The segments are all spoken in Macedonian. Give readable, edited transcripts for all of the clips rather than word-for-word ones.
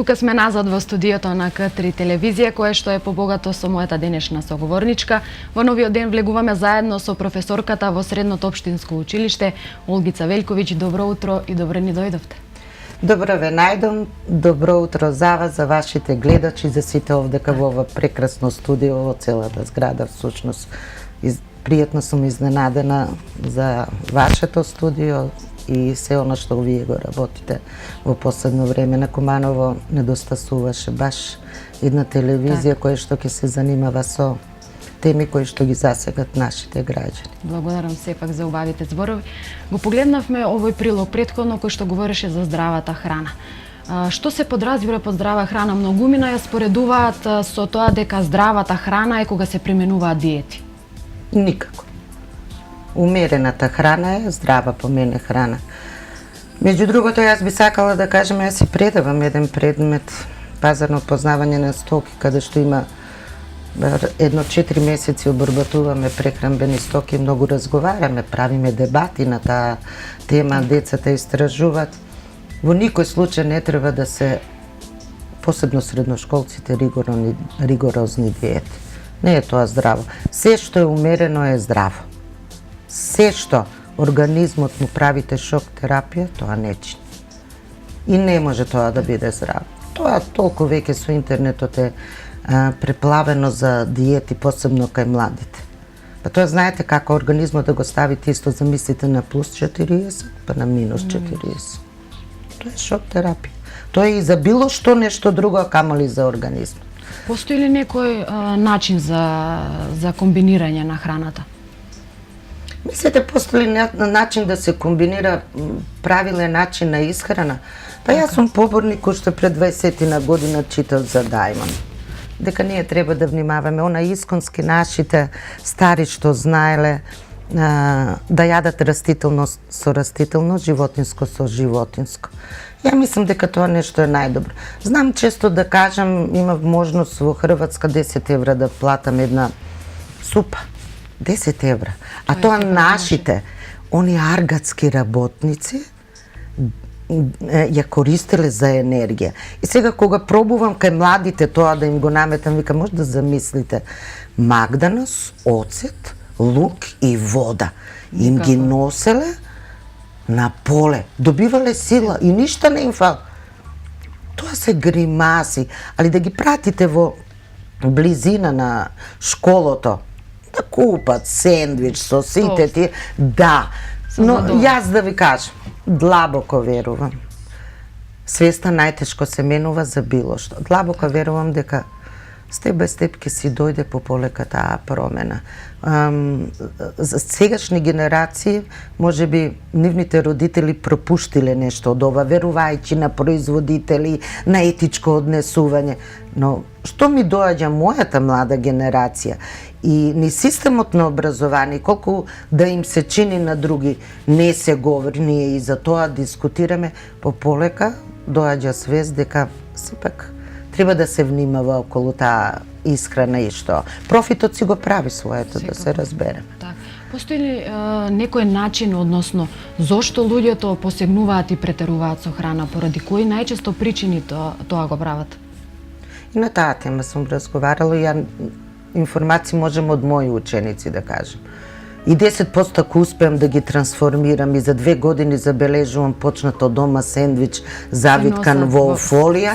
Тука сме назад во студиото на К3 телевизија, кое што е побогато со мојата денешна соговорничка. Во новиот ден влегуваме заедно со професорката во Средното општинско училиште Олгица Велјковиќ. Добро утро и добре ни дојдовте. Добро ве најдом, добро утро за вас, за вашите гледачи, за сите овдека во ова прекрасно студио, во целата зграда. Всушност, пријатно сум изненадена за вашето студио и се оно што вие го работите во последно време. На Куманово недостасуваше баш една телевизија која што ќе се занимава со теми кои што ги засегат нашите граѓани. Благодарам сепак за убавите зборови. Го погледнавме овој прилог претходно кој што говореше за здравата храна. Што се подразбира под здрава храна? Многумина ја споредуваат со тоа дека здравата храна е кога се применуваат диети. Никако. Умерената храна е здрава по мене храна. Меѓу другото, јас би сакала да кажем, јас си предавам еден предмет пазарно познавање на стоки, каде што има едно 4 месеци обработуваме прехранбени стоки, многу разговараме, правиме дебати на таа тема, децата истражуваат. Во никој случај не треба да се, посебно средношколците, ригорозни диети. Не е тоа здраво. Се што е умерено е здраво. Се што организмот му правите шок терапија, тоа не чини. И не може тоа да биде здраво. Тоа толку веќе со интернетот е преплавено за диети, посебно кај младите. Па тоа знаете како организмот да го ставите исто, замислите на плюс 40, па на минус 40. Тоа е шок терапија. Тоа е и за било што нешто друго, камоли за организмот. Постои ли некој начин за комбинирање на храната? Мислите, постои ли начин да се комбинира правилен начин на исхрана? Па јас сум поборник уште пред 20 година читав за Дајмон. Дека ние треба да внимаваме, она исконски нашите стари што знаеле да јадат растително со растително, животинско со животинско. Ја мислам дека тоа нешто е најдобро. Знам често да кажам, имав можност во Хрватска 10 евра да платам една супа. 10 евра. А тоа нашите, они аргатски работници, ја користеле за енергија. И сега кога пробувам кај младите тоа да им го наметам, викам, може да замислите, магданос, оцет, лук и вода. Им ги носеле на поле, добивале сила и ништа не им фал. Тоа се гримаси, али да ги пратите во близина на школото, да купат сендвич со сите тие, да. Но јас да ви кажам, длабоко верувам. Свеста најтешко се менува за било што. Длабоко верувам дека степ бај степ ќе си дојде пополека таа промена. За сегашни генерации, може би, нивните родители пропуштиле нешто од ова, верувајќи на производители, на етичко однесување. Но што ми доаѓа мојата млада генерација и ни системот на образование, колку да им се чини на други, не се говори, ние и за тоа дискутираме, пополека доаѓа свест дека сепак треба да се внимава околу таа исхрана и што. Профитот си го прави своето, да се разбереме. Так. Постои ли некој начин, односно, зошто луѓето посегнуваат и претеруваат со храна, поради кои најчесто причини тоа го прават? И на таа тема сум разговарала, ја информации можем од мои ученици да кажем. И 10% ако успеам да ги трансформирам и за 2 години забележувам почнато дома сендвич завиткан во фолија,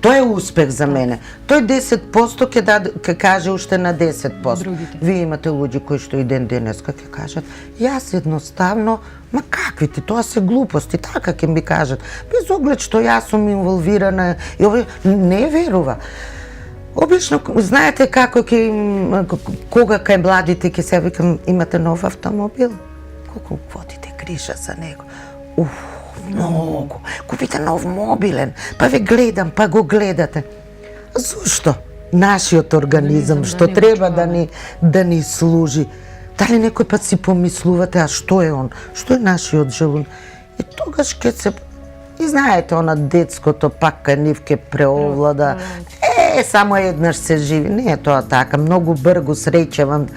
тоа е успех за мене. Тој 10% ќе каже уште на 10%. Вие имате луѓе кои што и ден денеска ќе кажат, јас едноставно, ма каквите, тоа се глупости, така ќе ми кажат. Без оглед што јас сум инволвирана и овој не верува. Обично, знаете како кога кај младите ќе се викам, имате нов автомобил? Колку водите гриша за него? Многу. Купите нов мобилен, па ве гледам, па го гледате. Зошто? Нашиот организам, што треба да ни служи. Дали некој пат си помислувате, а што е он? Што е нашиот желун? И тогаш ќе се... И знаете, она детското пак кај нив ке преовлада. Само еднаш се живи. Не е тоа така. Многу бргу среќавам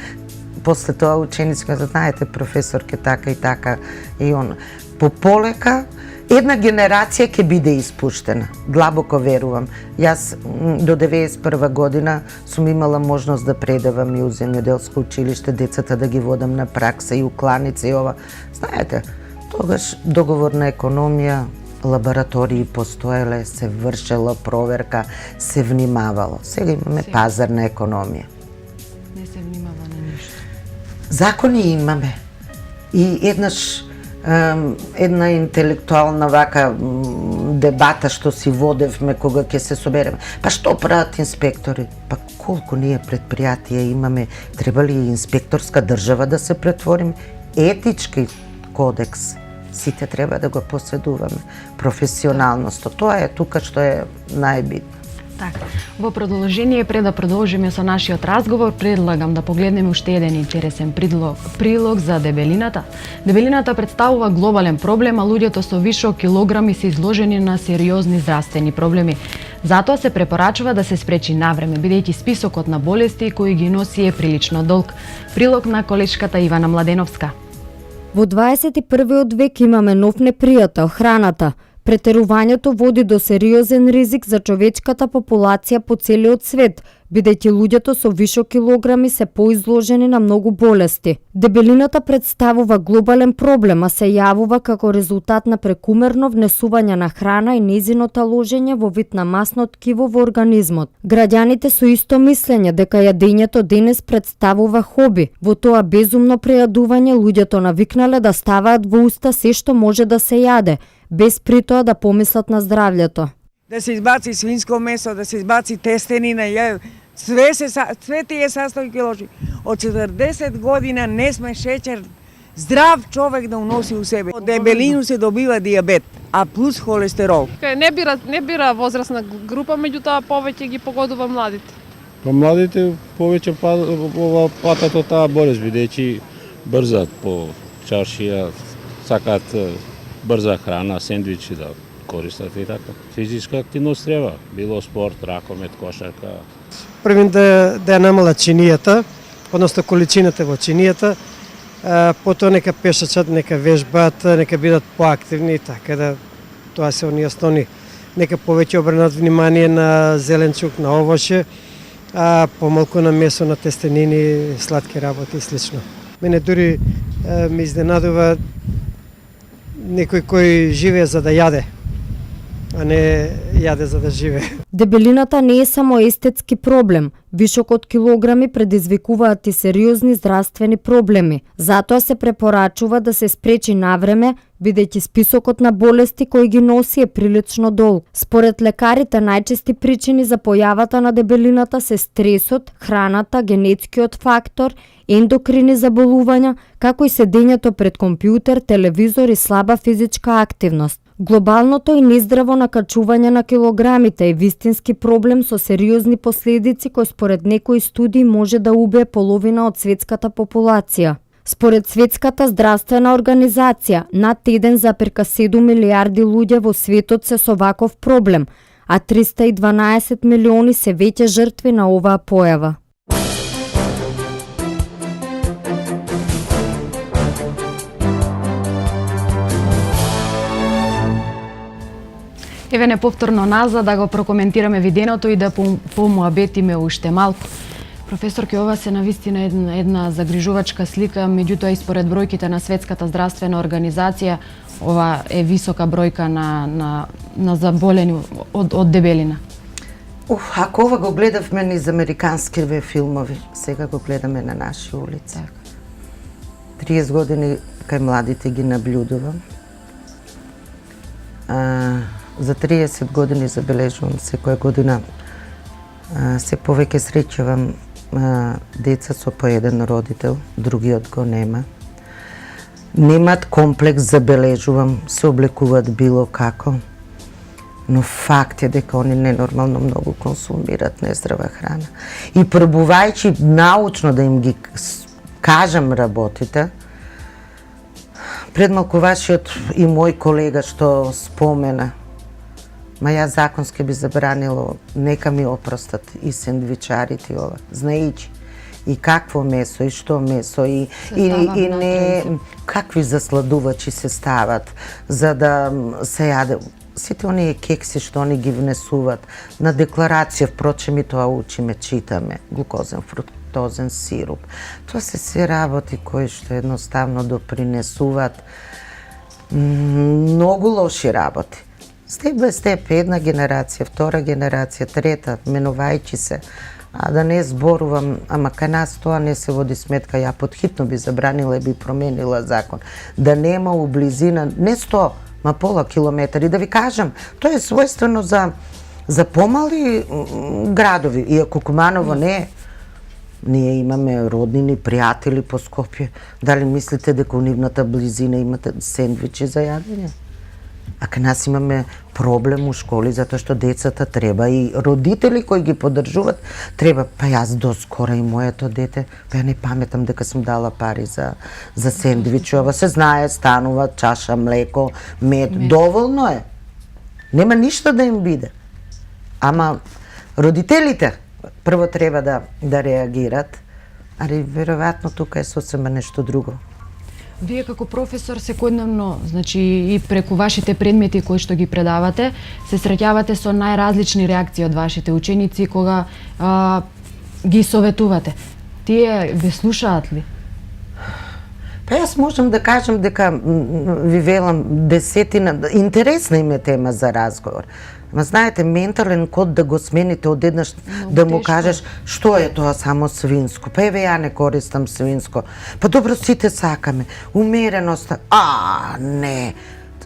после тоа ученици, знаете, професорке така и така и он. Пополека една генерација ќе биде испуштена. Длабоко верувам. Јас до 91 година сум имала можност да предавам и у земјоделско училиште, децата да ги водам на пракса и у кланица и ова. Знаете, тогаш договорна економија, лаборатории постоеле, се вршела проверка, се внимавало. Сега имаме пазарна економија. Не се внимава на ништо. Закони имаме. И една интелектуална вака дебата што си водевме кога ќе се собереме. Па што прават инспектори? Па колку ние предпријатија имаме, треба ли инспекторска држава да се претвориме? Етички кодекс. Сите треба да го поседуваме. Професионалноста. Тоа е тука што е најбитно. Така, во продолжение, пред да продолжиме со нашиот разговор, предлагам да погледнеме уште еден интересен прилог за дебелината. Дебелината представува глобален проблем, а луѓето со вишок килограми се изложени на сериозни здравствени проблеми. Затоа се препорачува да се спречи навреме, бидејќи списокот на болести кои ги носи е прилично долг. Прилог на колешката Ивана Младеновска. Во 21. век имаме нов непријател – храната. Претерувањето води до сериозен ризик за човечката популација по целиот свет, бидејќи луѓето со вишок килограми се поизложени на многу болести. Дебелината представува глобален проблем, а се јавува како резултат на прекумерно внесување на храна и нејзиното ложење во вид на масно ткиво во организмот. Граѓаните со исто мислење дека јадењето денес представува хоби. Во тоа безумно прејадување луѓето навикнале да ставаат во уста се што може да се јаде, без притоа да помислат на здравјето. Да се избаци свинско месо, да се избаци тестенина, све тие састојки лоши. Од 40 година не сме шеќер здрав човек да уноси у себе. Од дебелину се добива дијабет, а плюс холестерол. Не бира возрастна група, меѓутоа повеќе ги погодува младите. Па младите повеќе патат од таа болест, бидејќи брзат по чаршија, сакаат брза храна, сендвичи да користат и така. Физичка активност треба, било спорт, ракомет, кошарка. Првим да ја намалат чинијата, односно количината во чинијата, потоа нека пешачат, нека вежбат, нека бидат поактивни, така да тоа се оние основни. Нека повеќе обрнат внимание на зеленчук, на овоше, а помалку на месо, на тестенини, сладки работи и слично. Мене дури ме изненадува некој кој живее за да јаде, а не јаде за да живее. Дебелината не е само естетски проблем. Вишокот килограми предизвикуваат и сериозни здравствени проблеми. Затоа се препорачува да се спречи навреме, бидејќи списокот на болести кои ги носи е прилично долг. Според лекарите, најчести причини за појавата на дебелината се стресот, храната, генетскиот фактор, ендокрини заболувања, како и седењето пред компјутер, телевизор и слаба физичка активност. Глобалното и нездраво накачување на килограмите е вистински проблем со сериозни последици кои според некои студии може да убие половина од светската популација. Според Светската здравствена организација, над 1,7 милиарди луѓе во светот се со ваков проблем, а 312 милиони се веќе жртви на оваа појава. Еве не повторно назад да го прокоментираме виденото и да помуабетиме уште малку. Професор, ова се навистина една загрижувачка слика, меѓутоа и според бројките на Светската здравствена организација, ова е висока бројка на заболени од дебелина. Ако ова го гледавме низ американски филмови, сега го гледаме на наши улици. 30 години кај младите ги наблюдувам. За 30 години забележувам секоја година се повеќе среќавам деца со по еден родител, другиот го нема. Немат комплекс, забележувам, се облекуваат било како, но факт е дека они ненормално многу консумираат нездрава храна. И пробувајќи научно да им ги кажам работите, пред малку вашиот и мој колега што спомена, ма ја законски би забранило, нека ми опростат и сендвичарите и ова, знаејќи и какво месо, и што месо, и не какви засладувачи се стават за да се јаде. Сите оние кекси што они ги внесуваат на декларација, впрочем и тоа учиме, читаме, глукозен, фруктозен сируп. Тоа се работи кои што едноставно допринесуваат многу лоши работи. Степ бе степ, една генерација, втора генерација, трета, менувајќи се, а да не зборувам, ама кај нас тоа не се води сметка, ја подхитно би забранила и би променила закон, да нема у близина, не 100, ма пола километри. Да ви кажам, тоа е својствено за помали градови, иако Куманово не е. Ние имаме роднини, пријатели по Скопје. Дали мислите дека у нивната близина имате сендвичи за јадење? А кај нас имаме проблем у школи затоа што децата треба и родители кои ги поддржуваат треба. Па јас доскора и моето дете, па ја не паметам дека сум дала пари за сендвичи. Ова се знае, станува чаша млеко, мед, доволно е. Нема ништо да им биде. Ама родителите прво треба да реагират, али веројатно тука е сосема нешто друго. Вие како професор секојдневно, значи и преку вашите предмети кои што ги предавате, се среќавате со најразлични реакции од вашите ученици кога ги советувате. Тие ве слушаат ли? Па јас можам да кажам дека ви велам десетина, интересна им е тема за разговор. Ма знаете, ментален код да го смените одеднаш, да му кажеш што е тоа само свинско. Па еве ја не користам свинско. Па добро, сите сакаме. Умереност. Не.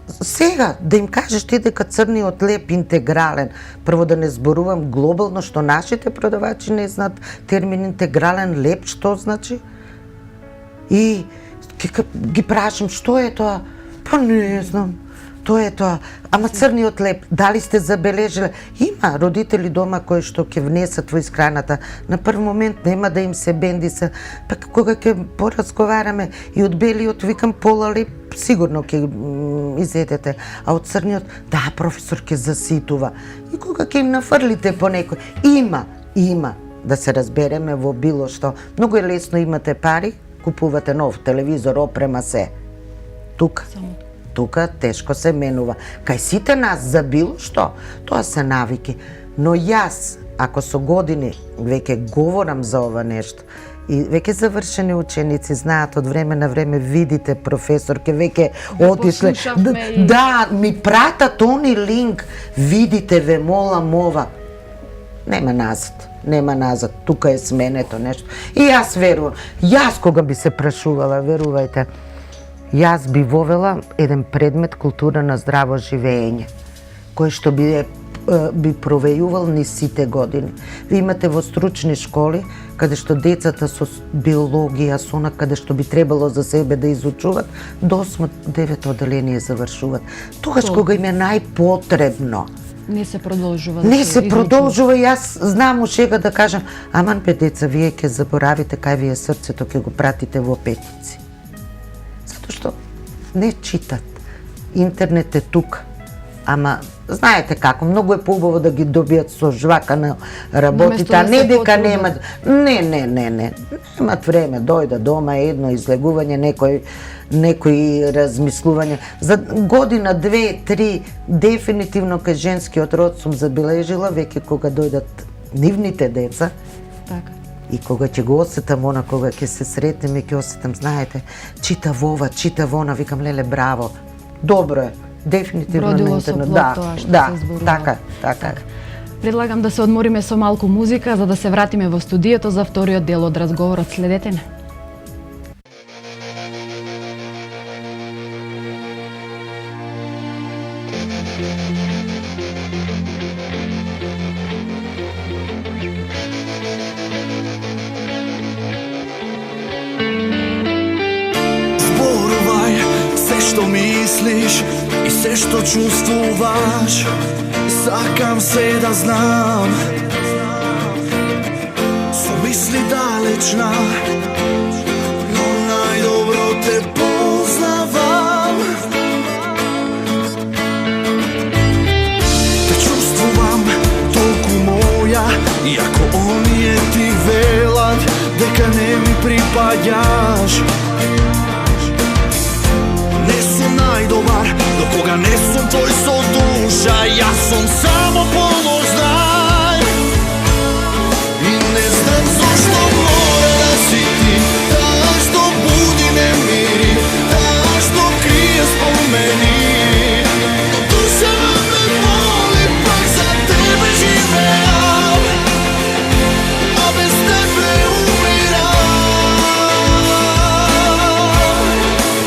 Сега да им кажеш ти дека црниот леб интегрален, прво да не зборувам глобално што нашите продавачи не знаат термин интегрален леб што значи. И ги прашам што е тоа? Па не знам. Тоа е тоа. Ама црниот леб, дали сте забележили? Има родители дома кои што ќе внесат во исхраната. На прв момент нема да им се бендиса. Па кога ќе поразговараме и од белиот викам пола леб, сигурно ќе изедете. А од црниот, да, професор ќе заситува. И кога ќе им нафрлите по некој, има да се разбереме во било што. Многу е лесно, имате пари, купувате нов телевизор, опрема се. Тука тешко се менува. Кај сите нас за било што, тоа се навики. Но јас, ако со години веќе говорам за ова нешто, и веќе завршени ученици знаат од време на време, видите професорке, веќе отишле. Да, ми пратат они линк, видите, ве молам ова. Нема назад, тука е сменето нешто. И јас верувам, кога би се прашувала, верувајте, јас би вовела еден предмет култура на здраво живење, кој што би провејувал ни сите години. Ви имате во стручни школи, каде што децата со биологија, со она каде што би требало за себе да изучуваат, до 8-9 оделение завршуваат. Тогаш кога им е најпотребно. Не се продолжува. Не се продолжува, јас знам ушега да кажам, аман бе деца, вие ќе заборавите кај ви е срцето, ќе го пратите во петици. Што не читат. Интернет е тука. Ама, знаете како, многу е поубаво да ги добијат со жвака на работите, а не дека немат. Не. Немат време, дојда дома, едно излегување, некои размислување. За година, 2-3, дефинитивно кај женскиот род сум забележила, веќе кога дојдат нивните деца, така. И кога ќе го осетам она, кога ќе се сретнеме, ќе осетам, знаете, читав ова, читав она, викам, леле, браво, добро е, дефинитивно на интернет. Да, така. Предлагам да се одмориме со малку музика, за да се вратиме во студиото за вториот дел од разговорот. Следете не. И се што чувствуваш, сакам се да знам. Со мисли далечна, но најдобро те познавам. Те чувствувам толку моја, иако оние ти велат дека сеќаш. Не сум најдобар, до кога не сум твој со душа, јас сум само помош, знај. И не знам зошто мора да си ти, таа што буди немири, таа што крие спомени. Душава ме боли, пак за тебе живеам, а без тебе умирам.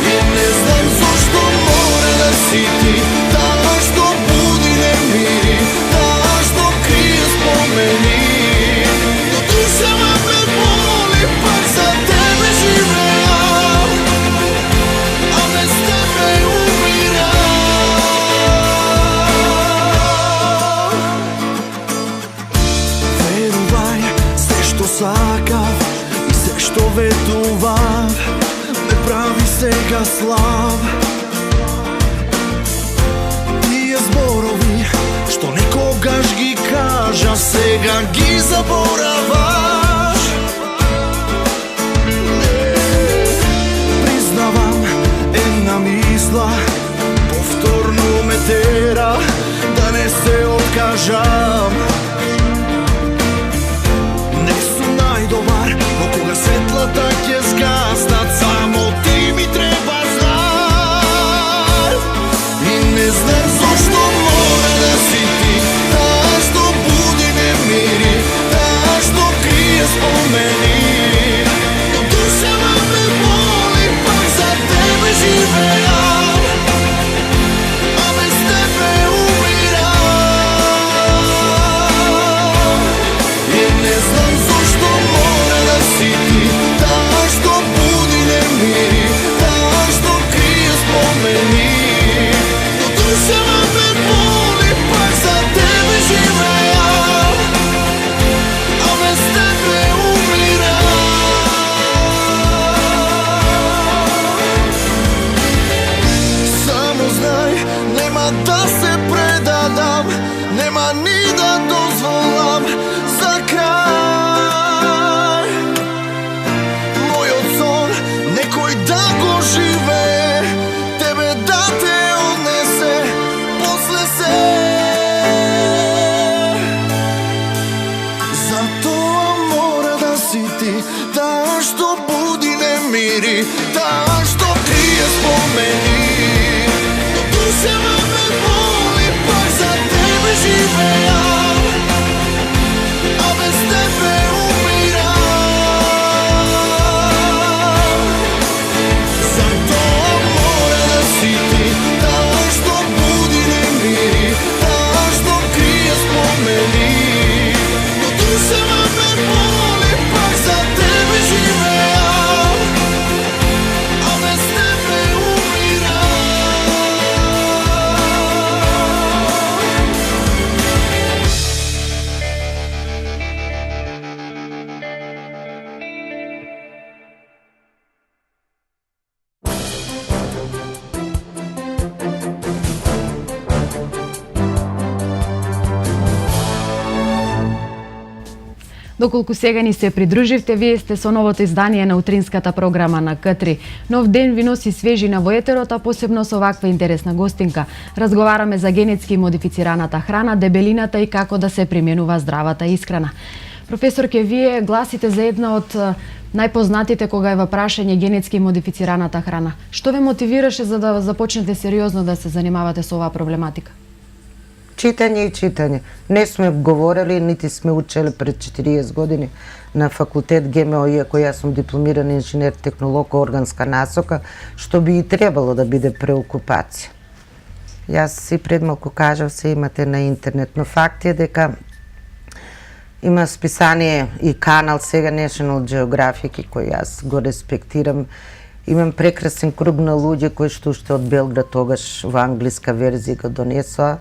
И не знам зошто мора да си ти, таа што буди немири, таа што крие спомени. Душава ме боли, пак за тебе живеам, а без тебе умирам. Верувај, се што сакав и се што ветував ме прави сега слаб. Тие зборови што некогаш ги кажа, сега ги забораваш. Признавам, една мисла повторно ме тера да не се откажам. Не сум најдобар, но кога светлата ќе згаснат, само ти ми треба, знај. И не знам зошто мора да си ти, таа што буди немири, таа што крие спомени. Но душава ме боли, пак за тебе живеам, а без тебе умирам. И не знам зошто мора да си ти, таа што буди немири, таа што крие спомени. Но душава ме боли, пак за тебе живеам, а без тебе умирам. Само знај, нема да се предадам, нема ни да дозволам за крај. Мојот сон некој да го живее, тебе да те однесе после се. Затоа мора да си ти, таа што буди немири, таа што крие спомени. Но душава ме боли, пак за тебе живеам, а без тебе умирам. Затоа мора да си ти, таа што буди немири, таа што крие спомени. Но душава ме боли, пак за тебе живеам, а без тебе умирам. Доколку сега ни се придруживте, вие сте со новото издание на утринската програма на К3. Нов ден ви носи свежина во етерот, а посебно со ваква интересна гостинка. Разговараме за генетски модифицираната храна, дебелината и како да се применува здравата исхрана. Професорке, вие гласите за една од најпознатите кога е во прашање генетски модифицираната храна. Што ве мотивираше за да започнете сериозно да се занимавате со оваа проблематика? Читање и читање. Не сме говорили, нити сме учели пред 40 години на факултет ГМО, иако јас сум дипломиран инженер-технолог органска насока, што би и требало да биде преокупација. Јас и пред малку кажав, се имате на интернет, но факт е дека има списание и канал сега National Geographic, кој јас го респектирам. Имам прекрасен круг на луѓе кои што уште од Белград тогаш во англиска верзија го донесоа.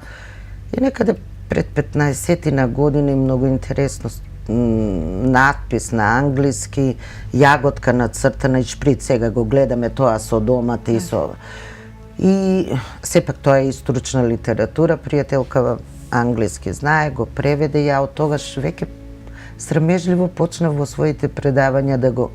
И некаде пред 15 години многу интересно надпис на англиски, јаготка нацртана и шприц, сега го гледаме тоа со домата и со... И сепак тоа е и стручна литература, пријателка англиски знае, го преведе, ја од тогаш веќе срамежливо почнав во своите предавања да го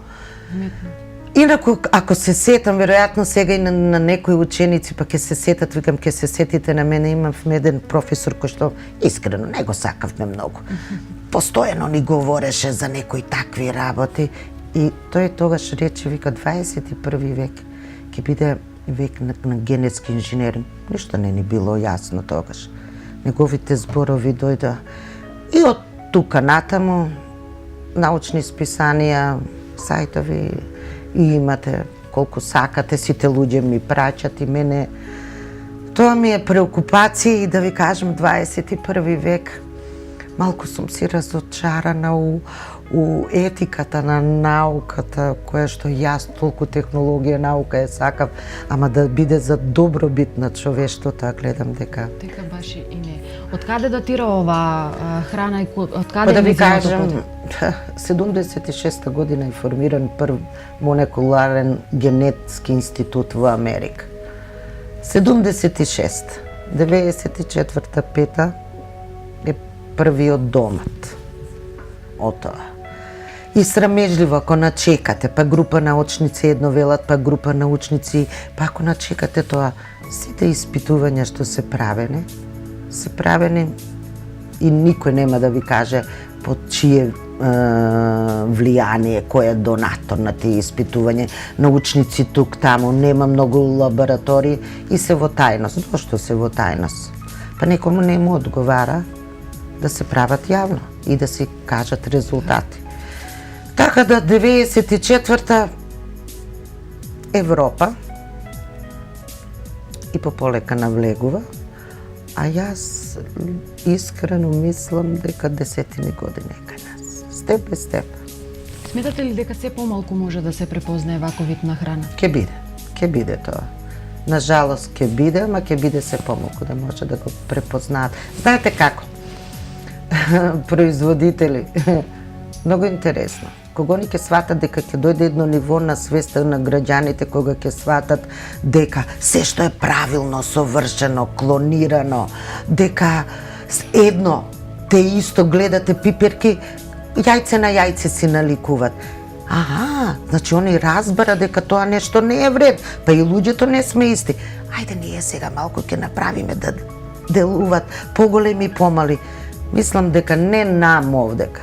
Инаку, ако се сетам, веројатно сега и на некои ученици, па ќе се сетат, викам, ќе се сетите на мене, имав еден професор кој што искрено не го сакавме многу. Постојано ни говореше за некои такви работи и тој тогаш рече, вика, 21 век ќе биде век на генетски инженеринг. Ништо не ни било јасно тогаш. Неговите зборови дојда и од тука натаму научни списанија, сајтови, и имате колку сакате, сите луѓе ми праќат и мене. Тоа ми е преокупација и да ви кажем 21 век. Малку сум си разочарана у етиката на науката, која што јас толку технологија, наука е сакав, ама да биде за добробит на човештвото, а гледам дека... Дека баш и не. Од каде датира ова храна и од каде Да е ви незиното кажем, 76 година е формиран прв молекуларен генетски институт во Америка. 76. 94-5 е првиот домат од тоа. И срамежливо, ако начекате, па група научници едно велат, па група научници, па ако начекате тоа, сите испитувања што се правени и никој нема да ви каже под чие влијание, кој е донатор на тие испитувања, научници тук, таму, нема многу лаборатории и се во тајност. Зошто се во тајност? Па некому не му одговара да се прават јавно и да се кажат резултати. Така да 94-та Европа и пополека навлегува, а јас искрено мислам дека десетини години е кај нас. Степ бе степ. Сметате ли дека се помалку може да се препознае ваков вид на храна? Ќе биде тоа. На жалост ќе биде, ама ќе биде се помалку да може да го препознаат. Знаете како? Производители. Многу интересно. Кога ни ќе сватат дека ќе дојде едно ниво на свеста на граѓаните, кога ќе сватат дека се што е правилно, совршено, клонирано, дека едно те исто гледате пиперки, јајце на јајце си наликуваат. Значи они разбара дека тоа нешто не е вред, па и луѓето не сме исти. Ајде ние сега малку ќе направиме да делуваат поголеми и помали. Мислам дека не нам овдека,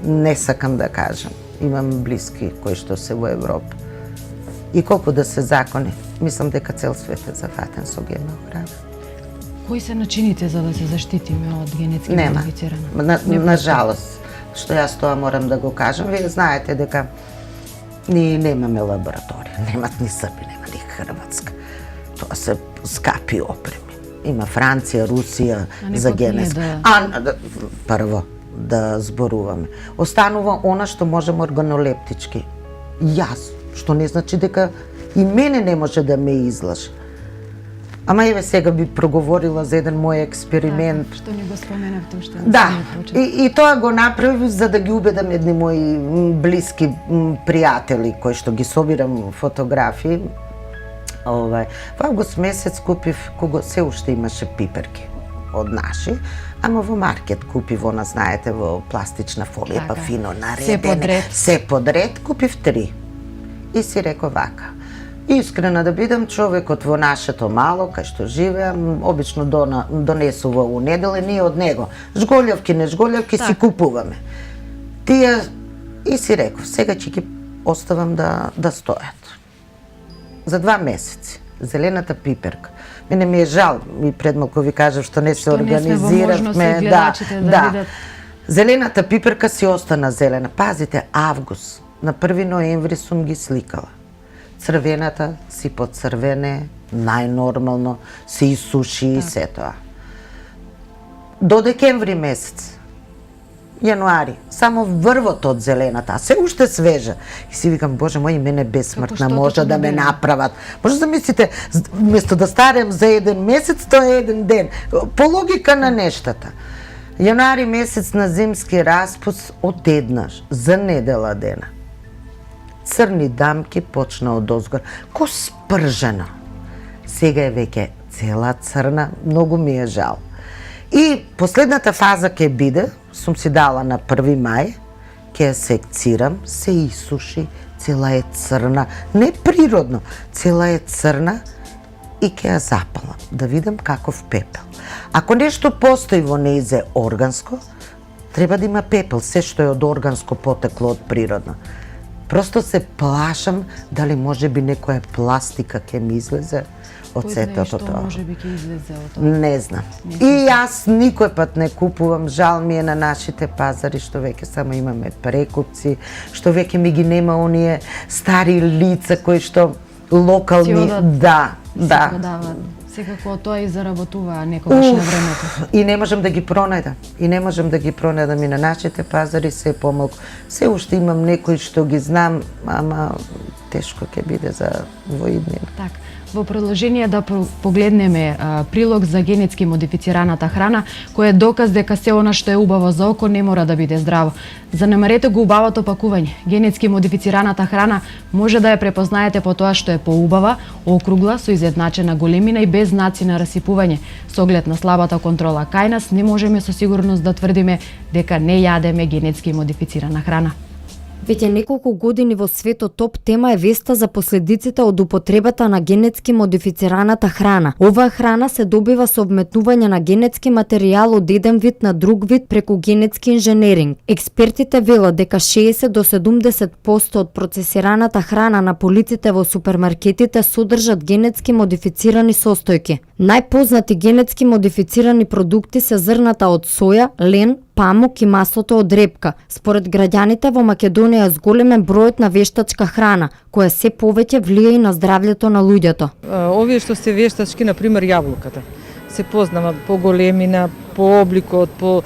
не сакам да кажам. Имам блиски кои што се во Европа. И колку да се закони, мислам дека цел свет е зафатен со ГМО храна. Кои се начините за да се заштитиме од генетски Нема. модифицирана? На жалост, што јас тоа морам да го кажам. Вие знаете дека ние немаме лабораторија, немат ни Срби, нема ни Хрватска. Тоа се скапи опреми. Има Франција, Русија за генетски. Прво да зборуваме. Останува она што можеме органолептички. Јас, што не значи дека и мене не може да ме излаже. Ама еве сега би проговорила за еден мој експеримент. Што ни го споменавте уште. Да, и тоа го направив за да ги убедам едни мои блиски пријатели кои што ги собирам фотографии. Во август месец купив, кога се уште имаше пиперки од наши, ама во маркет купив, она знаете, во пластична фолија, па фино наредене, се подред, купив 3. И си реков вака, искрена да бидам, човекот во нашето мало, кај што живеам, обично донесува у неделе, ние од него, жголјавки, не жголјавки, си купуваме. Тие, и си реков, сега ќе ги оставам да стојат. За 2 месеци, зелената пиперка. Мене ми е жал, и пред малку ви кажав што не се организиравме. Да. Зелената пиперка си остана зелена. Пазите, август, на 1 ноември сум ги сликала. Црвената си поцрвене, најнормално, се исуши и се тоа. До декември месец, јануари, само врвот од зелената, а се уште свежа. И си викам, Боже мој, мене бесмртна може да ме направат. Може да мислите, вместо да старем за 1 месец, тоа е 1 ден. По логика на нештата. Јануари месец на зимски распуст, одеднаш, за недела дена. Црни дамки почна од озгор. Ко спржена. Сега е веќе цела црна, многу ми е жал. И последната фаза ќе биде, сум си дала на 1 мај, ќе ја секцирам, се исуши цела е црна, не природно, цела е црна и ќе ја запалам, да видам каков пепел. Ако нешто постои во нејзе органско, треба да има пепел, се што е од органско потекло од природно. Просто се плашам дали може би некоја пластика ќе ми излезе од сето тоа. Може би ќе излезе од тоа. Не знам. И јас никој пат не купувам, жал ми е на нашите пазари што веќе само имаме прекупци, што веќе ми ги нема оние стари лица кои што локални, да. Секако тоа и заработува некогаш на времето. И не можам да ги пронајдам. И на нашите пазари се помалку. Се уште имам некои што ги знам, ама тешко ќе биде за во иднина. Так, во продолжение да погледнеме прилог за генетски модифицираната храна, кој е доказ дека се она што е убаво за око не мора да биде здраво. Занемарете го убавото пакување. Генетски модифицираната храна може да ја препознаете по тоа што е поубава, округла, со изедначена големина и без знаци на расипување. Со оглед на слабата контрола кај нас, не можеме со сигурност да тврдиме дека не јадеме генетски модифицирана храна. Веќе неколку години во светот топ тема е веста за последиците од употребата на генетски модифицираната храна. Оваа храна се добива со вметнување на генетски материјал од еден вид на друг вид преку генетски инженеринг. Експертите велат дека 60 до 70% од процесираната храна на полиците во супермаркетите содржат генетски модифицирани состојки. Најпознати генетски модифицирани продукти се зрната од соја, лен, памук и маслото од репка. Според граѓаните во Македонија зголемен бројот на вештачка храна, која се повеќе влие и на здравјето на луѓето. Овие што се вештачки, на пример јаблуката, се познава по големина, по обликот, по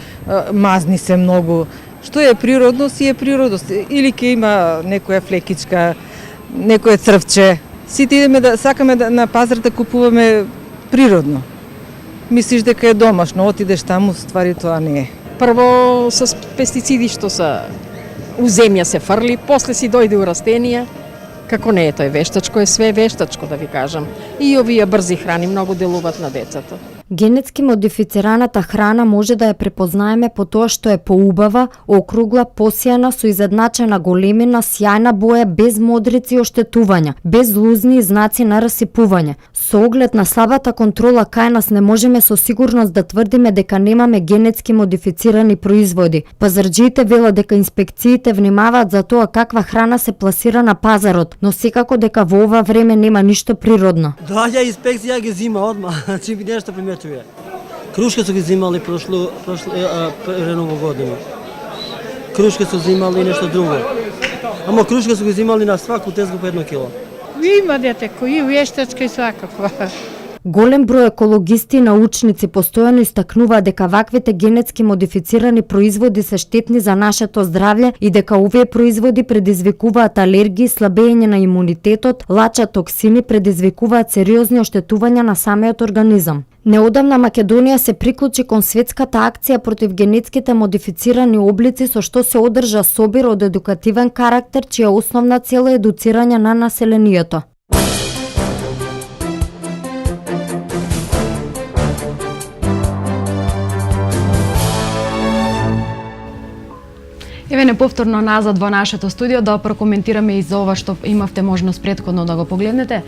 мазни се многу. Што е природно, си е природност. Или ќе има некоја флекичка, некое црвче. Сите идеме да сакаме на пазар да купуваме природно. Мислиш дека е домашно, отидеш таму, ствари тоа не е. Прво с пестициди што се у земја се фрли, после си дојде у растенија. Како не е тој вештачко, е све вештачко да ви кажам. И овие брзи храни многу делуваат на децата. Генетски модифицираната храна може да ја препознаеме по тоа што е поубава, округла, посијана, со изедначена големина, сјајна боја, без модрици и оштетувања, без лузни и знаци на расипување. Со оглед на слабата контрола кај нас не можеме со сигурност да тврдиме дека немаме генетски модифицирани производи. Пазарџиите велат дека инспекциите внимаваат за тоа каква храна се пласира на пазарот, но секако дека во ова време нема ништо природно. Доаѓа инспекција ги зима одма, значи ви нешто приметуваме. Крушка су ги зимали пред Ново година. Крушка су зимали и нешто друго. Ама крушка су ги зимали на сваку тезгу по 1 кило. Има дете кои вештачка и свакаква. Голем број екологисти и научници постојано истакнуваат дека ваквите генетски модифицирани производи се штетни за нашето здравје и дека овие производи предизвикуваат алергии, слабење на имунитетот, лачат токсини, предизвикуваат сериозни оштетувања на самиот организам. Неодамна Македонија се приклучи кон светската акција против генетските модифицирани облици, со што се одржа собир од едукативен карактер, чија основна цел е едуцирање на населението. Еве не повторно назад во нашето студио да прокоментираме и за ова што имавте можност претходно да го погледнете.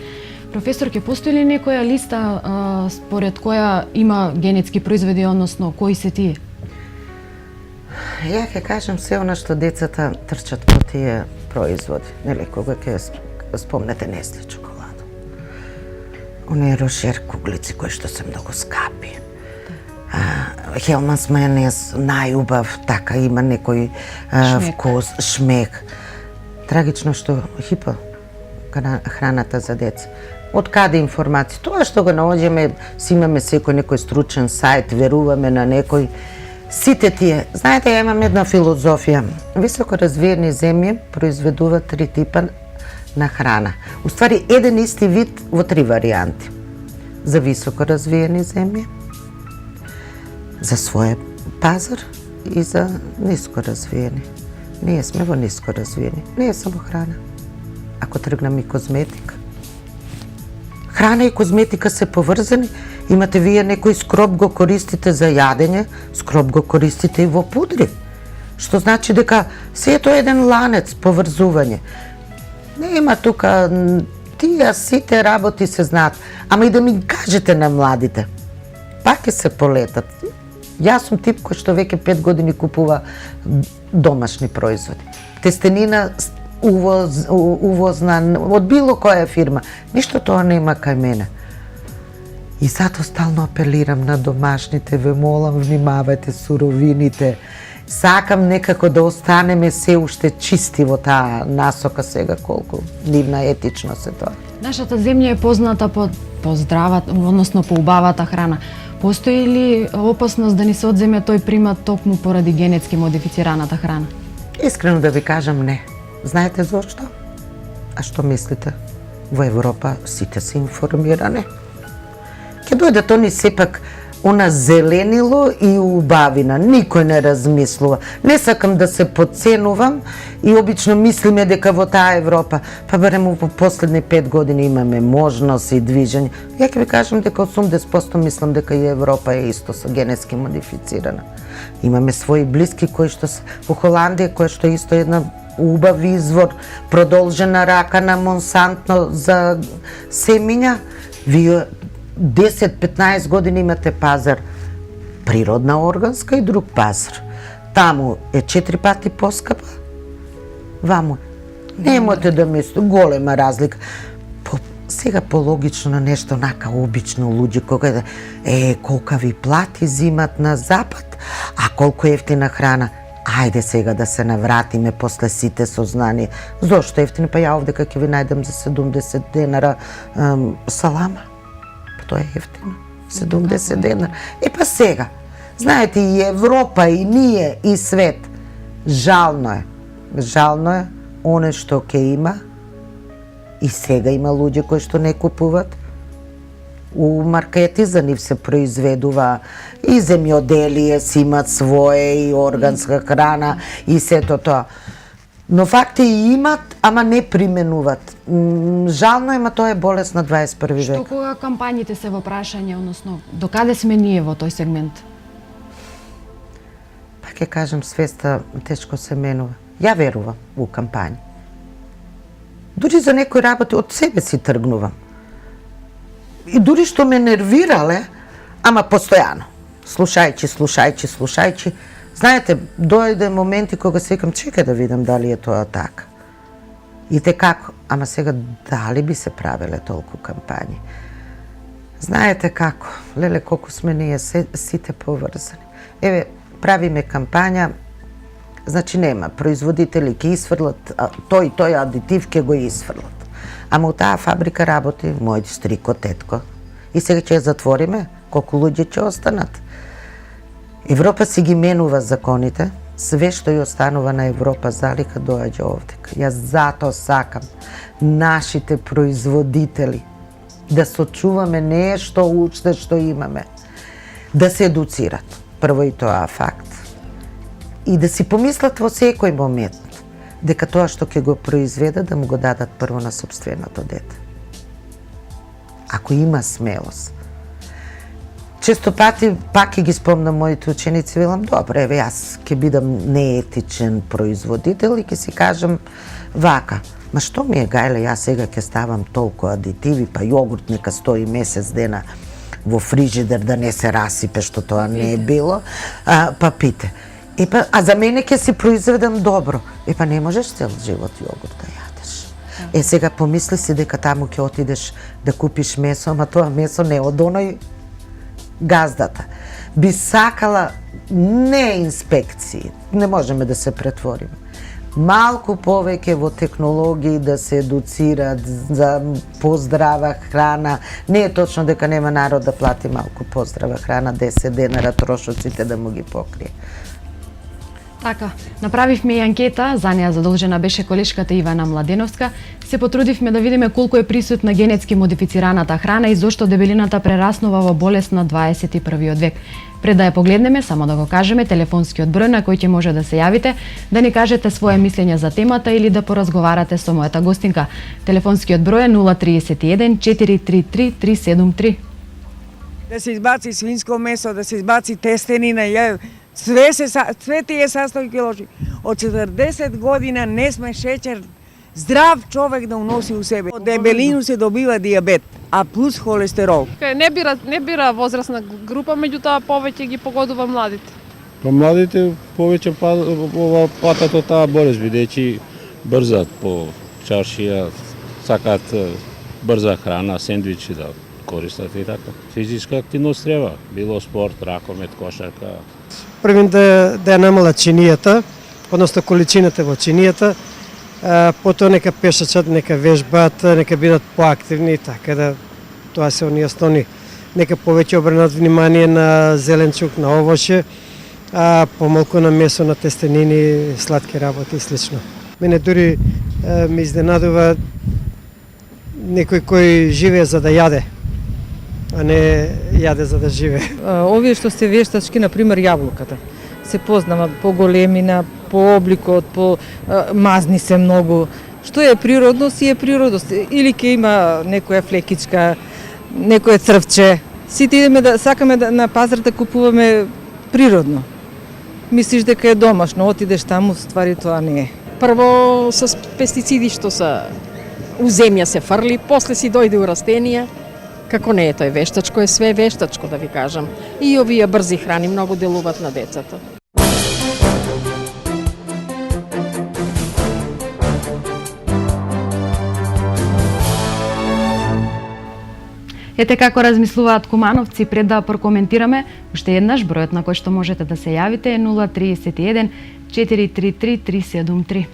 Професор, ќе постои ли некоја листа според која има генетски производи, односно кои се тие? Ја ќе кажам се она што децата трчат по тие производи. Нели, кога ќе спомнете Несле чоколадо. Оние рошер куглици кои што се многу скапи. Хелманс мајонез најубав, така има некој вкус, шмек. Трагично што хипа храната за деца. Од каде информација? Тоа што го наоѓаме, си имаме секој некој стручен сајт, веруваме на некој. Сите тие, знаете, ја имам една филозофија. Високо развиени земји произведуваат 3 типа на храна. Уствари, еден исти вид во 3 варијанти. За високо развиени земји, за свој пазар и за ниско развиени. Ние сме во ниско развиени. Не е само храна. Ако тргнам и козметика. Храна и козметика се поврзани. Имате вие некој скроб го користите за јадење, скроб го користите и во пудри. Што значи дека се е тоа еден ланец поврзување. Нема тука, тие сите работи се знаат. Ама и да ми кажете на младите, пак ќе се полетат. Јас сум тип кој што веќе 5 години купува домашни производи. Тестенина увозна од било која фирма. Ништо тоа нема кај мене. И затоа стално апелирам на домашните, ве молам, внимавајте суровините. Сакам некако да останеме се уште чисти во таа насока сега колку нивна етичност е тоа. Нашата земја е позната по здравата, односно по убавата храна. Постои ли опасност да ни се одземе тој примат токму поради генетски модифицираната храна? Искрено да ви кажам не. Знаете зошто? А што мислите? Во Европа сите се информирани. Ке дојдат они сепак она зеленило и убавина. Никој не размислува. Не сакам да се подценувам и обично мислиме дека во таа Европа, па барем во последни 5 години имаме можност и движење. Ја ќе ви кажам дека 80% мислам дека и Европа е исто со генетски модифицирана. Имаме своји блиски кои што се во Холандија, која што е исто една убав извор, продолжена рака на Монсанто за семиња. Вие 10-15 години имате пазар природна органска и друг пазар. Таму е 4 пати поскапа, ваму немате да мислите, голема разлика. Сега пологично на нешто нака обично луѓе кога да колка ви плати зимат на запад, а колку ефтина храна. Ајде сега да се навратиме после сите сознание. Зошто ефтина? Па ја овде ќе ви најдам за 70 денара салама. Тоа е ефтино. 70 денара. Па сега, знаете, и Европа, и ние, и свет, жално е, оне што ќе има, и сега има луѓе кои што не купуват, у маркети за нив се произведува и земјоделие, си имат своje, и органска храна, и сето тоа. Но факт е и имат, ама не применуват. Жално е, ма тоа е болест на 21 век. Што кога кампањите се во прашање, односно, докаде сме ние во тој сегмент? Па ќе кажам, свеста тешко се менува. Ја верувам у кампањи. Дури за некои работи од себе си тргнувам. И дури што ме нервирале, ама постојано. Слушајќи. Знаете, дојде моменти кога се викам, чекај да видам дали е тоа така. И те како, ама сега дали би се правеле толку кампањи? Знаете како, леле колку сме ние сите поврзани. Еве, правиме кампања, значи нема, производители ќе исфрлат, тој адитив ќе го исфрлат. Ама у таа фабрика работи мој стрико, тетко. И сега ќе ја затвориме, колку луѓе ќе останат. Европа си ги менува законите, све што ја останува на Европа залика доаѓа овдека. Јас затоа сакам нашите производители да сочуваме нешто уште што имаме, да се едуцират. Прво и тоа факт. И да си помислат во секој момент дека тоа што ќе го произведат да му го дадат прво на сопственото дете. Ако има смелост. Често пати, пак ќе ги спомнам моите ученици, велам, добре, еве, јас ќе бидам неетичен производител и ќе си кажам вака, ма што ми е гајле, јас сега ќе ставам толку адитиви, па јогурт нека стои месец дена во фрижидер да не се расипе, што тоа не е било, па пите. А за мене ќе си произведам добро. Па не можеш цел живот јогурт да јадеш. Сега помисли си дека таму ќе отидеш да купиш месо, ама тоа месо не од оној газдата. Би сакала не инспекции, не можеме да се претвориме. Малку повеќе во технологии да се едуцират за поздрава храна. Не е точно дека нема народ да плати малку поздрава храна, 10 денара трошоците да му ги покрие. Така, направивме и анкета, за неја задолжена беше колешката Ивана Младеновска. Се потрудивме да видиме колку е присутна генетски модифицираната храна и зошто дебелината прераснува во болест на 21 век. Пред да ја погледнеме, само да го кажеме, телефонскиот број на кој ќе може да се јавите, да ни кажете своje мислење за темата или да поразговарате со мојата гостинка. Телефонскиот број е 031 433 373. Да се избаци свинско месо, да се избаци тестенина, све тие састојки лоши. Од 40 година не сме шеќер здрав човек да уноси у себе. Од дебелину се добива дијабет, а плюс холестерол. Не бира возрастна група, меѓутоа повеќе ги погодува младите. Па младите повеќе патат од таа болест, бидејќи брзат по чаршија, сакаат брза храна, сендвичи да користат и така. Физичка активност треба, било спорт, ракомет, кошарка. Првим да ја намалат чинијата, односно количината во чинијата, потоа нека пешачат, нека вежбат, нека бидат поактивни, така да тоа се оние основни. Нека повеќе обрнат внимание на зеленчук, на овоше, а помалку на месо, на тестенини, сладки работи и слично. Мене дури ме изненадува некој кој живее за да јаде, а не јаде за да живее. Овие што се вештачки, например јаблуката, се познава по големина, по обликот, по мазни се многу. Што е природно, си е природност. Или ќе има некоја флекичка, некое црвче. Сите идеме да сакаме на пазар да купуваме природно. Мислиш дека е домашно, отидеш таму, ствари тоа не е. Прво с пестициди што се у земја се фрли, после си дојде у растенија. Како не е тој вештачко, е све вештачко да ви кажам. И овие брзи храни многу делуваат на децата. Ете како размислуваат кумановци. Пред да прокоментираме, уште еднаш бројот на кој што можете да се јавите е 031 433 373.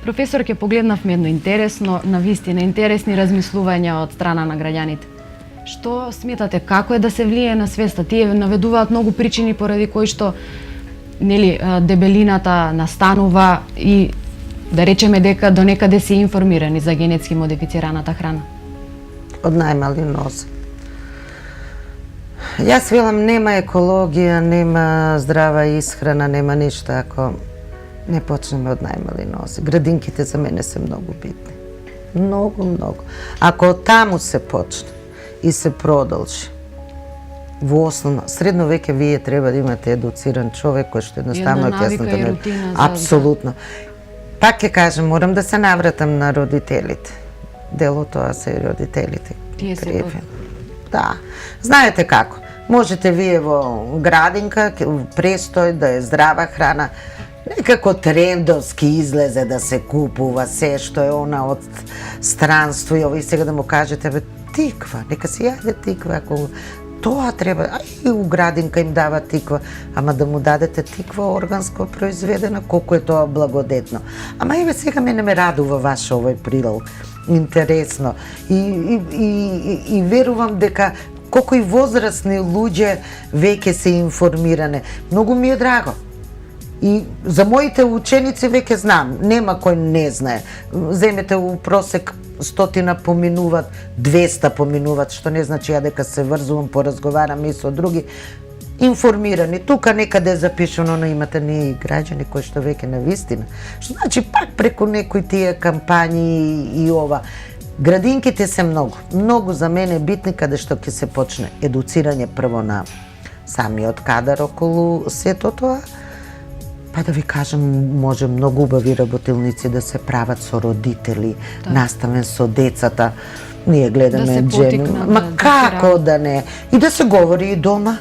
Професор, ќе погледнавме едно интересно, навистина интересни размислувања од страна на граѓаните. Што сметате, како е да се влие на свеста? Тие наведуваат многу причини поради кои што дебелината настанува и да речеме дека до некаде се информирани за генетски модифицираната храна. Од најмали нозе. Јас велам, нема екологија, нема здрава исхрана, нема ништо ако не почнеме од најмали нозе. Градинките за мене се многу битни. Многу, многу. Ако од таму се почне и се продолжи, во основно, средно веќе вие треба да имате едуциран човек кој што едноставно навика и рутина. Апсолутно. Пак ќе кажем, морам да се навратам на родителите. Дело тоа се и родителите. Тие се Да. Знаете како? Можете вие во градинка, престој, да е здрава храна, некако трендовски излезе да се купува се што е она од странство и ови сега да му кажете, бе, тиква, нека се јаде тиква, ако тоа треба, а и у градинка им дава тиква, ама да му дадете тиква органско произведена, колку е тоа благодетно. Ама еве сега мене ме радува ваш овој прилог. Интересно. И верувам дека колку и возрастни луѓе веќе се информиране. Многу ми е драго. И за моите ученици веќе знам, нема кој не знае. Земете у просек 100 поминуваат, 200 поминуваат, што не значи ја дека се врзувам, поразговарам и со други. Информирани, тука некаде е запишано, но имате ние и граѓани кои што веќе на вистина. Што значи пак преку некои тие кампањи и ова. Градинките се многу за мене битни каде што ќе се почне едуцирање прво на самиот кадар околу сето тоа. Па да ви кажам, може многу убави работилници да се прават со родители, наставен со децата. Ние гледаме Джеми, ма како да не? И да се говори и дома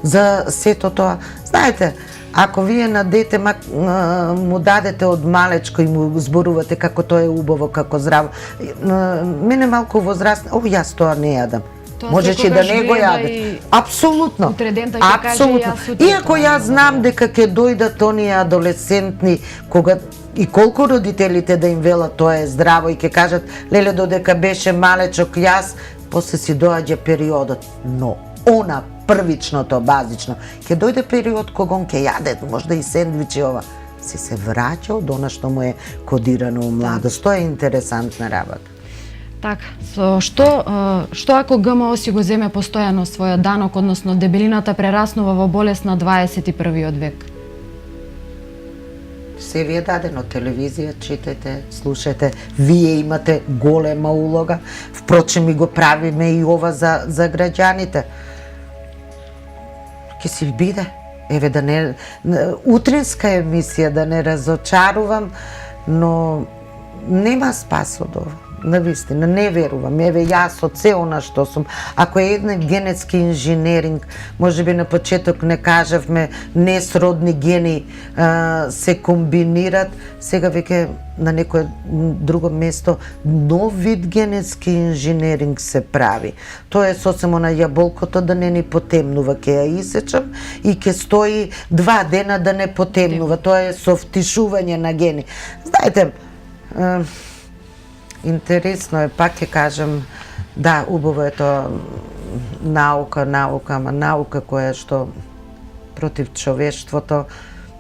за сето тоа. Знаете, ако вие на дете му дадете од малечко и му зборувате како тоа е убаво, како здраво, мене малку возрастна, јас тоа не јадам. Можеше да не го јаде. Апсолутно. Апсолутно. Иако јас знам дека ќе дојдат оние адолесцентни, кога и колку родителите да им велат тоа е здраво и ќе кажат, леле додека беше малечок јас, после си доаѓа периодот. Но она првичното, базично, ќе дојде период кога он ќе јаде, можда и сендвичи ова, се враќа од она што му е кодирано у младост. Тоа е интересантна работа. Така, што ако ГМО си го земе постојано својот данок, односно дебелината прераснува во болест на 21. век? Се ви е дадено, телевизија, читајте, слушајте, вие имате голема улога, впрочем и го правиме и ова за граѓаните. Ке си биде, еве да не, утринска емисија, да не разочарувам, но Нема спас од ова. Навистина, не верувам. Еве, јас од се она што сум, ако е еден генетски инженеринг, може би на почеток не кажавме, несродни гени се комбинират, сега веќе на некое друго место нов вид генетски инженеринг се прави. Тоа е сосема на јаболкото да не ни потемнува, ќе ја исечам и ќе стои 2 дена да не потемнува. Тоа е со втишување на гени. Знаете, интересно е, пак ќе кажам, да, убаво е тоа наука, ама наука која што против човештвото,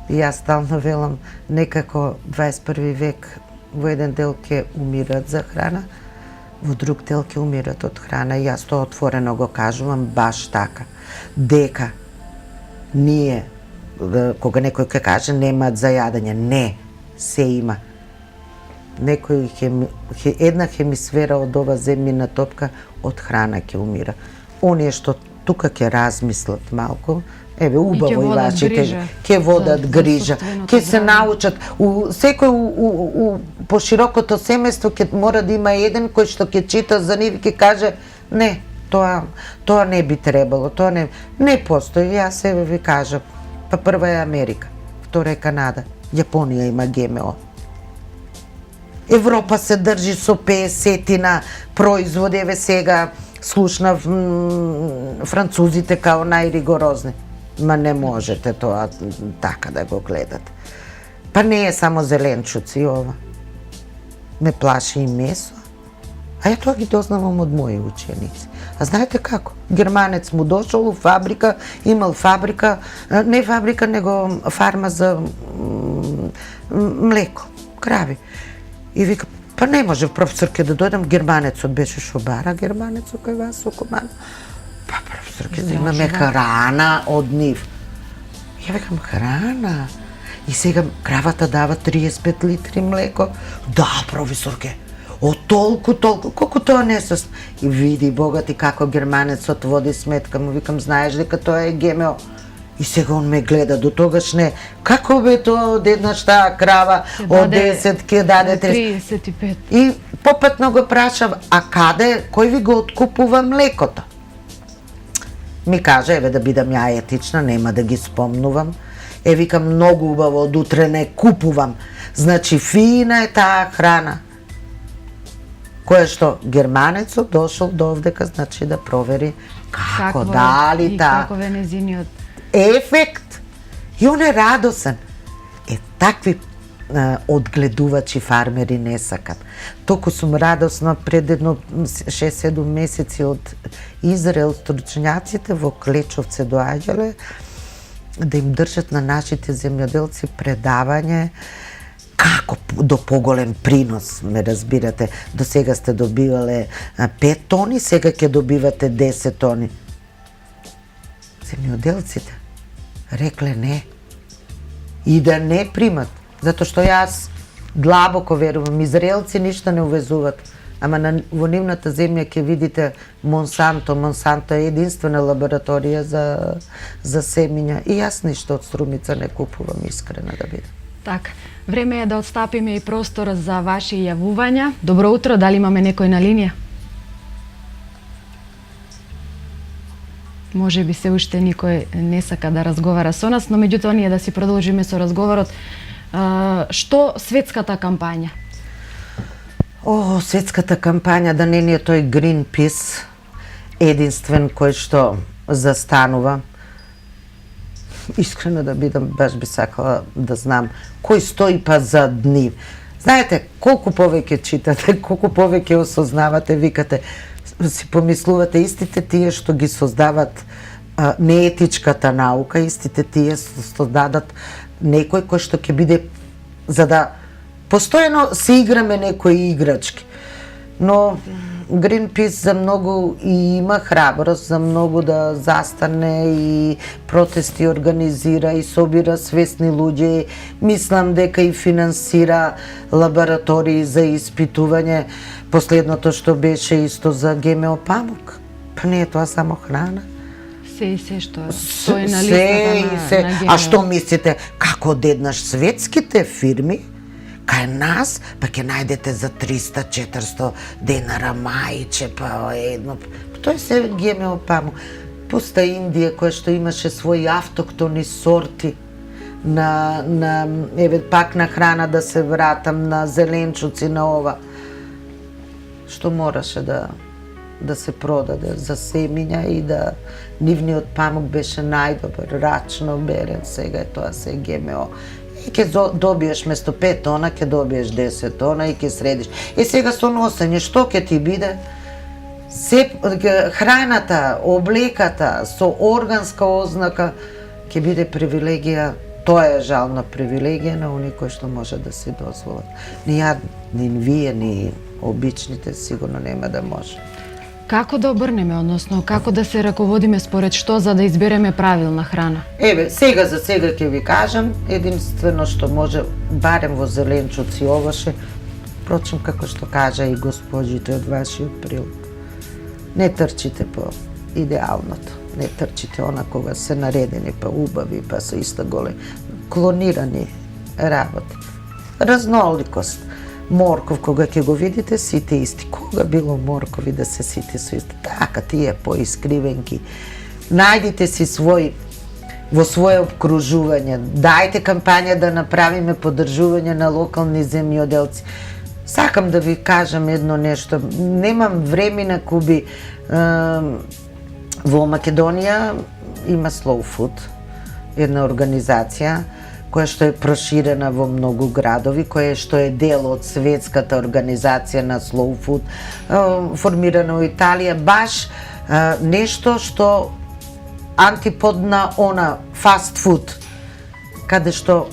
и јас стално велам, некако 21 век во еден дел ќе умират за храна, во друг дел ќе умират од храна, и јас тоа отворено го кажувам баш така, дека ние, кога некој ќе каже немаат за јадење, не, се има. Една хемисфера од ова земјина топка од храна ќе умира. Оние што тука ќе размислат малку, еве убаво и вашите ќе водат грижа, ќе се научат. Секој по широкото семејство ќе мора да има еден кој што ќе чита за нив и ќе каже не, тоа не би требало, тоа не постои. Јас еве ви кажам, па прва е Америка, втора е Канада, Јапонија има ГМО. Европа се држи со 50-тина производи, еве сега слушнав французите као најригорозни. Ма не можете тоа така да го гледате. Па не е само зеленчуци ова. Ме плаши и месо. А ја тоа ги дознавам од мои ученици. А знаете како? Германец му дошол у фабрика, имал фабрика, не фабрика, него фарма за млеко, крави. И вика, па не може, професорке, да дојдам, германецот беше шо бара германецот кај вас со комано. Па професорке, да имаме храна од нив. Ја викам, храна? И сега кравата дава 35 литри млеко. Да, професорке, од толку, колку тоа не се... И види, богати, како германецот води сметка. Му викам, знаеш дека тоа е ГМО? И сега он ме гледа, до тогаш не. Како бе тоа од еднаш таа крава од 10 ке даде 35. И попетно го прашав, а каде, кој ви го откупува млекото? Ми каже, еве да бидам ја етична, нема да ги спомнувам. Викам, многу убаво, од утре не купувам. Значи, фина е таа храна. Која што германецот дошол до овдека, значи да провери како, дали таа... И како венезиниот ефект. И он е радосен. Такви одгледувачи фармери не сакат. Толку сум радосна пред едно 6-7 месеци од Израел стручњаците во Клечовце доаѓале да им држат на нашите земјоделци предавање како до поголем принос, ме разбирате. До сега сте добивале 5 тони, сега ќе добивате 10 тони. Земјоделците рекле не. И да не примат. Затоа што јас длабоко верувам, израелци ништо не увезуват. Ама во нивната земја ќе видите Монсанто. Монсанто е единствена лабораторија за семиња. И јас ништо од Струмица не купувам, искрена да бидам. Така, време е да отстапиме и простор за ваши јавувања. Добро утро, дали имаме некој на линија? Може би се уште никој не сака да разговара со нас, но меѓутоа ние да си продолжиме со разговорот. Што светската кампања? Светската кампања, да не е тој Greenpeace единствен кој што застанува. Искрено да бидам, баш би сакала да знам кој стои па зад нив. Знаете, колку повеќе читате, колку повеќе осознавате, викате, си помислувате, истите тие што ги создават неетичката наука, истите тие создадат некој кој што ќе биде за да постојано се играме некои играчки. Но Greenpeace за многу и има храброст, за многу да застане и протести организира и собира свесни луѓе. Мислам дека и финансира лаборатории за испитување. Последното што беше исто за ГМО памук. Па не е тоа само храна. Се и се што стои на листата на ГМО. А што мислите, како одеднаш светските фирми, кај нас, па ќе најдете за 300-400 денара мајче, па едно. Тоа е се ГМО памук. Пуста Индија која што имаше своји автоктони сорти еве пак на храна да се вратам, на зеленчуци, на ова. Што мораше да се продаде за семиња и да нивниот памук беше најдобар, рачно берен, сега е тоа се ГМО. И ќе добиеш место 5 тона, ќе добиеш 10 тона и ќе средиш. И сега со носење, што ќе ти биде? Храната, облеката со органска ознака ќе биде привилегија. Тоа е жална привилегија на оние кои што може да се дозволат. Ни вие, ни обичните сигурно нема да може. Како да обрнеме, односно како да се раководиме според што за да избереме правилна храна? Еве, сега за сега ќе ви кажам, единствено што може, барем во зеленчуци, овоше, впрочем како што кажа и госпожите од вашиот прилог. Не трчите по идеалното, не трчите она кога се наредени, па убави, па се исто голе, клонирани работи. Разноликост. Морков, кога ќе го видите, сите исти. Кога било моркови да се сите со исти? Така, тие поискривенки. Најдите си во свое обкружување. Дајте кампања да направиме поддржување на локални земјоделци. Сакам да ви кажам едно нешто. Немам времена куби. Во Македонија има Slow Food, една организација која што е проширена во многу градови, која што е дел од светската организација на Slow Food, формирана во Италија, баш нешто што антипод на она фаст фуд, каде што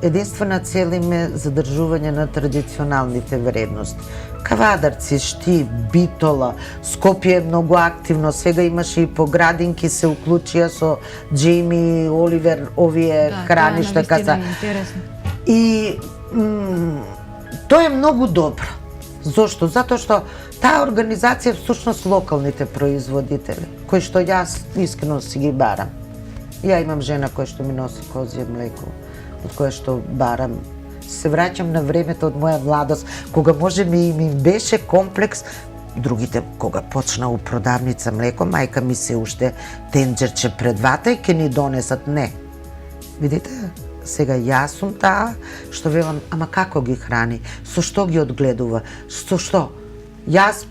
единствена цел им е задржување на традиционалните вредности. Кавадарци, Штип, Битола, Скопје е многу активно, сега имаше и по градинки се уклучија со Джейми, Оливер, овие храништа каса. И тоа е многу добро. Зошто? Затоа што таа организација е всушност локалните производители, кои што јас искрено си ги барам. Ја имам жена која што ми носи козје млеко, од која што барам. Се враќам на времето од моја младост, кога може ми беше комплекс, другите кога почна у продавница млеко, мајка ми се уште тенџерче пред вата и ќе ни донесат. Не. Видите, сега јас сум таа што велам, ама како ги храни, со што ги одгледува, со што? Јас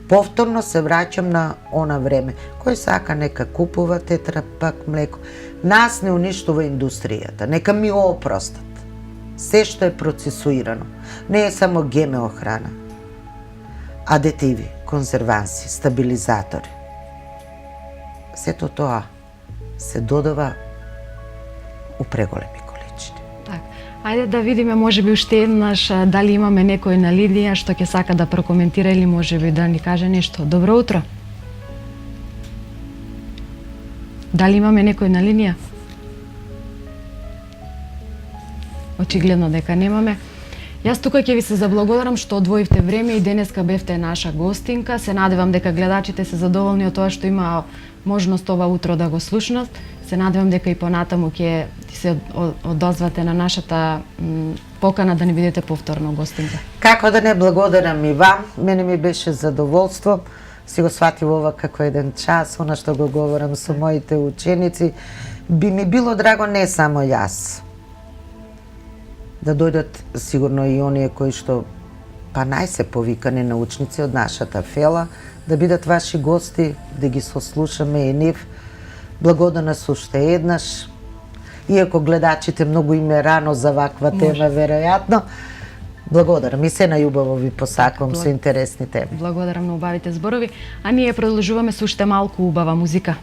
повторно се враќам на она време. Кој сака нека купува тетрапак млеко. Нас не уништува индустријата, нека ми опростат. Се што е процесуирано. Не е само ГМО храна. Адетиви, конзерванси, стабилизатори. Сето тоа се додава у преголеми количини. Так. Ајде да видиме можеби уште еднаш дали имаме некој на линија што ќе сака да прокоментира или можеби да ни каже нешто. Добро утро. Дали имаме некој на линија? Очигледно дека немаме. Јас тука ќе ви се заблагодарам што одвоивте време и денеска бевте наша гостинка. Се надевам дека гледачите се задоволни од тоа што има можност ова утро да го слушнат. Се надевам дека и понатаму ќе се одозвате на нашата покана да не бидете повторно гостинка. Како да не благодарам и вам, мене ми беше задоволство. Си го сватив ова како еден час, она што го говорам со моите ученици. Би ми било драго не само јас, да дојдат сигурно и оние кои што па најсе повикани научници од нашата фела, да бидат ваши гости, да ги сослушаме и нив. Благодарна су уште еднаш. Иако гледачите многу им е рано за ваква тема, веројатно. Благодарам и се најубаво ви посакувам со интересни теми. Благодарам на убавите зборови, а ние продолжуваме со уште малку убава музика.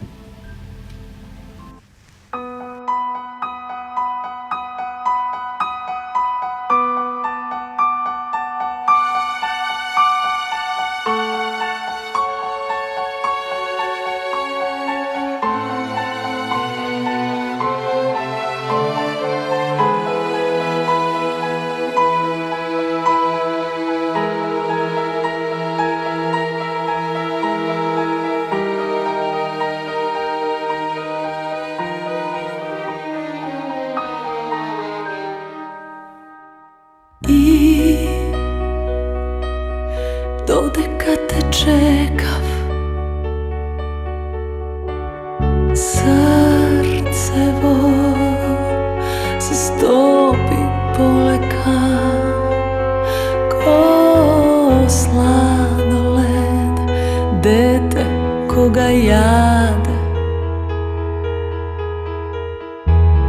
dete koga jade.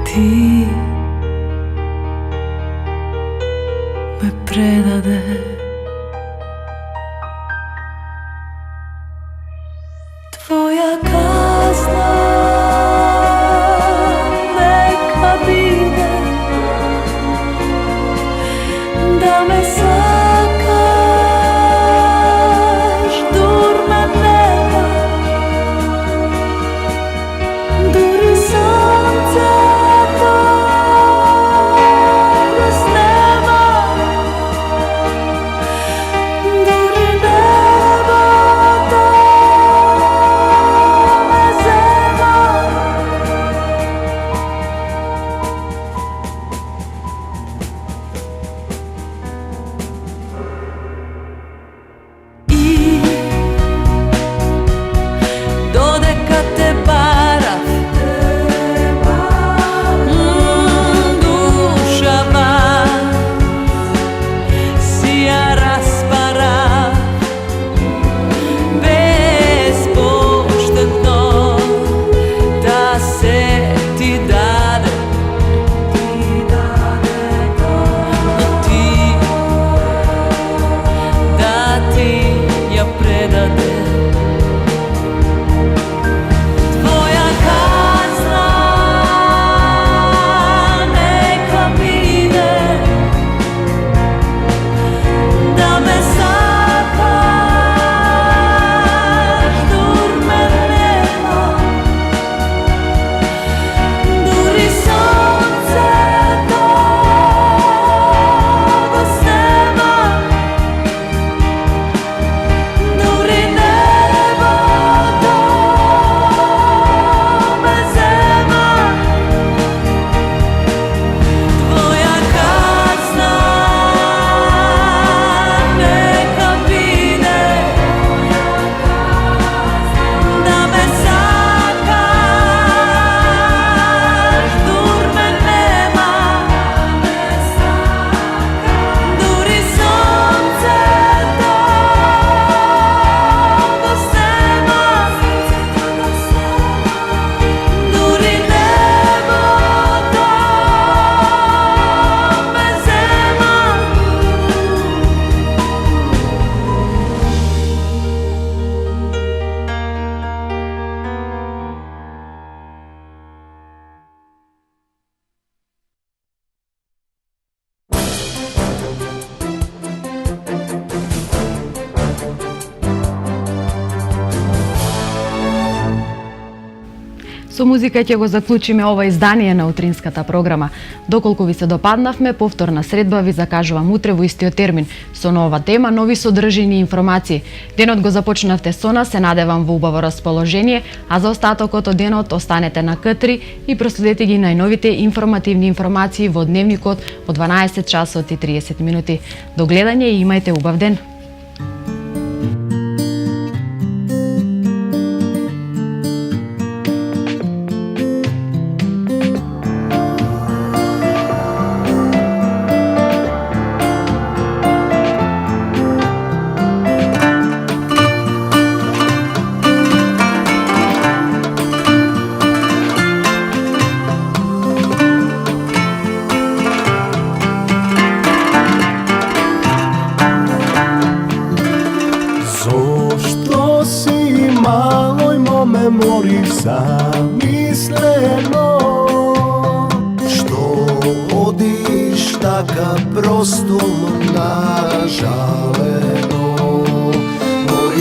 Ti me predade. Tvoja kazna neka bide, da me sakaš, dur me nema, duri sunce to bez nema, duri nebo to bez zema. I dodeka te bara, duša van si ja raspara, bezpoštetno da se ti dade, no ti da ti ja predade. Tvoja kazna neka bide, da me sakaš, dur me nema, duri sunce to bez nema, duri nebo to bez zema. Tvoja kazna neka bide, da me sakaš, dur me nema, duri sunce to bez zema, duri nebo to bez zema. Со музика ќе го заклучиме ова издание на утринската програма. Доколку ви се допаднавме, повторна средба ви закажувам утре во истиот термин со нова тема, нови содржини и информации. Денот го започнавте со нас, се надевам во убаво расположение, а за остатокот од денот останете на К3 и проследете ги најновите информативни информации во дневникот во 12 часот и 30 минути. До гледање и имајте убав ден. Zamisleno što odiš taka prosto nažaleno, moj